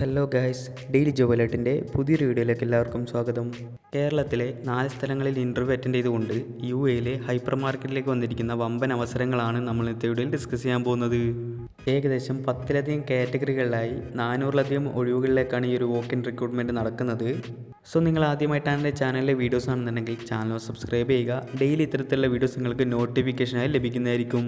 Hello guys, daily job അലേർട്ടിൻ്റെ പുതിയൊരു വീഡിയോയിലേക്ക് എല്ലാവർക്കും സ്വാഗതം. കേരളത്തിലെ 4 സ്ഥലങ്ങളിൽ ഇൻ്റർവ്യൂ അറ്റൻഡ് ചെയ്തുകൊണ്ട് UAE ഹൈപ്പർ മാർക്കറ്റിലേക്ക് വന്നിരിക്കുന്ന വമ്പൻ അവസരങ്ങളാണ് നമ്മൾ ഇന്നത്തെ വീഡിയോയിൽ ഡിസ്കസ് ചെയ്യാൻ പോകുന്നത്. ഏകദേശം 10ലധികം കാറ്റഗറികളിലായി 400ലധികം ഒഴിവുകളിലേക്കാണ് ഈ ഒരു വോക്ക് ഇൻ റിക്രൂട്ട്മെൻറ്റ് നടക്കുന്നത്. സോ നിങ്ങൾ ആദ്യമായിട്ടാണ് എൻ്റെ ചാനലിലെ വീഡിയോസ് ആണെന്നുണ്ടെങ്കിൽ ചാനൽ സബ്സ്ക്രൈബ് ചെയ്യുക. ഡെയിലി ഇത്തരത്തിലുള്ള വീഡിയോസ് നിങ്ങൾക്ക് നോട്ടിഫിക്കേഷനായി ലഭിക്കുന്നതായിരിക്കും.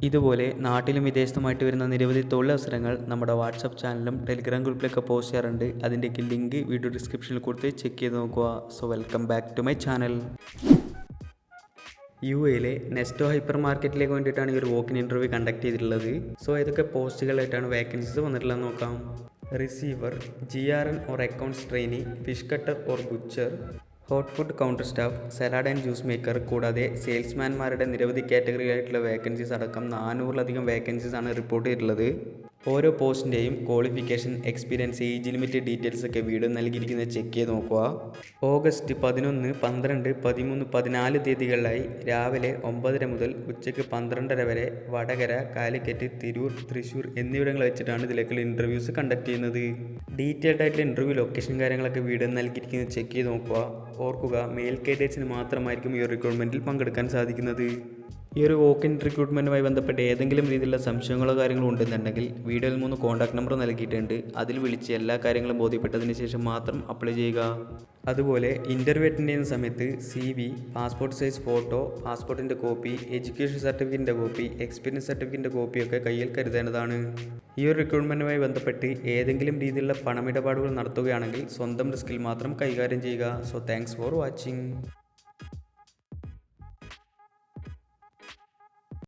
ഇതുപോലെ നാട്ടിലും വിദേശത്തുമായിട്ട് വരുന്ന നിരവധി തൊഴിലവസരങ്ങൾ നമ്മുടെ വാട്സപ്പ് ചാനലും ടെലിഗ്രാം ഗ്രൂപ്പിലൊക്കെ പോസ്റ്റ് ചെയ്യാറുണ്ട്. അതിൻ്റെയൊക്കെ ലിങ്ക് വീഡിയോ ഡിസ്ക്രിപ്ഷനിൽ കൊടുത്ത് ചെക്ക് ചെയ്ത് നോക്കുക. So welcome back to my channel. UAE Nesto hyper മാർക്കറ്റിലേക്ക് വേണ്ടിയിട്ടാണ് ഈ ഒരു വോക്കിൻ ഇൻ്റർവ്യൂ കണ്ടക്ട് ചെയ്തിട്ടുള്ളത്. സോ ഏതൊക്കെ പോസ്റ്റുകളായിട്ടാണ് വേക്കൻസീസ് വന്നിട്ടുള്ളത് നോക്കാം. Receiver, GRN or accounts trainee, fish cutter or butcher, hot food counter staff, salad and juice maker, കൂടാതെ സെയിൽസ്മാൻമാരുടെ നിരവധി കാറ്റഗറിയായിട്ടുള്ള വേക്കൻസീസ് അടക്കം 400ലധികം വേക്കൻസീസ് ആണ് റിപ്പോർട്ട് ചെയ്തിട്ടുള്ളത്. ഓരോ പോസ്റ്റിൻ്റെയും qualification, experience, age limit details ഒക്കെ വീഡിയോ നൽകിയിരിക്കുന്നത് ചെക്ക് ചെയ്ത് നോക്കുക. ഓഗസ്റ്റ് 11, 12, 13, 14 തീയതികളിലായി രാവിലെ 9:30 മുതൽ ഉച്ചയ്ക്ക് 12:30 വരെ വടകര, കാലിക്കറ്റ്, തിരൂർ, തൃശ്ശൂർ എന്നിവിടങ്ങളിൽ വെച്ചിട്ടാണ് ഇതിലേക്കുള്ള ഇൻ്റർവ്യൂസ് കണ്ടക്ട് ചെയ്യുന്നത്. ഡീറ്റെയിൽഡ് ആയിട്ടുള്ള ഇൻ്റർവ്യൂ ലൊക്കേഷൻ കാര്യങ്ങളൊക്കെ വീഡിയോ നൽകിയിരിക്കുന്നത് ചെക്ക് ചെയ്ത് നോക്കുക. ഓർക്കുക, മെയിൽ കാൻഡിഡേറ്റ്സിന് മാത്രമായിരിക്കും ഈ ഒരു റിക്രൂട്ട്മെൻറ്റിൽ പങ്കെടുക്കാൻ സാധിക്കുന്നത്. ഈ ഒരു വോക്ക് ഇൻ റിക്രൂട്ട്മെൻറ്റുമായി ബന്ധപ്പെട്ട് ഏതെങ്കിലും രീതിയിലുള്ള സംശയങ്ങളോ കാര്യങ്ങളോ ഉണ്ടെന്നുണ്ടെങ്കിൽ വീഡിയോയിൽ 3 കോൺടാക്ട് നമ്പർ നൽകിയിട്ടുണ്ട്. അതിൽ വിളിച്ച് എല്ലാ കാര്യങ്ങളും ബോധ്യപ്പെട്ടതിന് ശേഷം മാത്രം അപ്ലൈ ചെയ്യുക. അതുപോലെ ഇൻ്റർവ്യൂ അറ്റൻഡ് ചെയ്യുന്ന സമയത്ത് CV, പാസ്പോർട്ട് സൈസ് ഫോട്ടോ, പാസ്പോർട്ടിൻ്റെ കോപ്പി, എഡ്യൂക്കേഷൻ സർട്ടിഫിക്കറ്റിൻ്റെ കോപ്പി, എക്സ്പീരിയൻസ് സർട്ടിഫിക്കറ്റിൻ്റെ കോപ്പിയൊക്കെ കയ്യിൽ കരുതേണ്ടതാണ്. ഈ ഒരു റിക്രൂട്ട്മെൻറ്റുമായി ബന്ധപ്പെട്ട് ഏതെങ്കിലും രീതിയിലുള്ള പണമിടപാടുകൾ നടത്തുകയാണെങ്കിൽ സ്വന്തം റിസ്കിൽ മാത്രം കൈകാര്യം ചെയ്യുക. So thanks for watching.